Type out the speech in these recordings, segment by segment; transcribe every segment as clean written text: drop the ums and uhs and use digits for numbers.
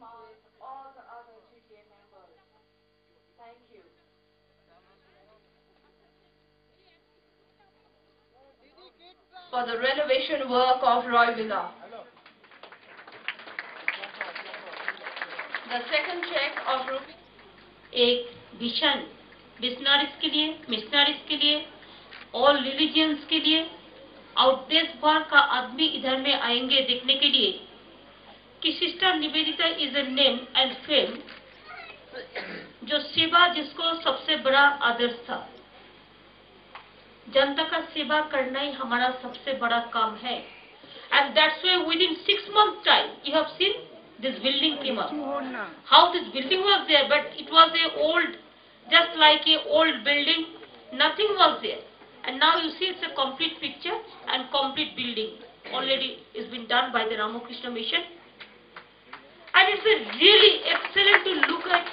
with all the other GPA members. Thank you. For the renovation work of Roy Villa. The second check of एक vision missionaries के लिए, all religions के लिए और देश भर का आदमी इधर में आएंगे देखने के लिए कि sister Nivedita is a name and fame, जो सेवा जिसको सबसे बड़ा आदर्श था। जनता का सेवा करना ही हमारा सबसे बड़ा काम है। And that's why with in 6 months time you have seen this building came up. How this building was there, but it was a old, just like a old building, nothing was there. And now you see it's a complete picture and complete building. Already is been done by the Ramakrishna Mission. And it's a really excellent to look at.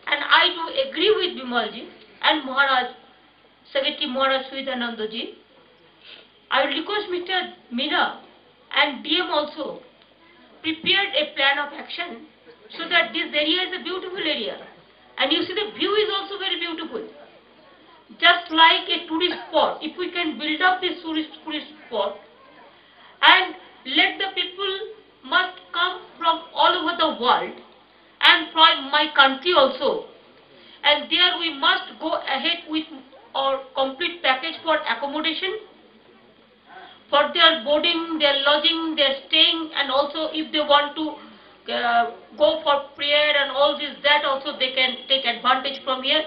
And I do agree with Bimalji and Maharaj, Secretary Maharaj Suidanandaji. I will request Mr. Meena and DM also prepared a plan of action so that this area is a beautiful area, and you see the view is also very beautiful, just like a tourist spot. If we can build up this tourist spot and let the people must come from all over the world and from my country also, and there we must go ahead with our complete package for accommodation, for their boarding, their lodging, their staying, and also if they want to go for prayer and all this, that also they can take advantage from here.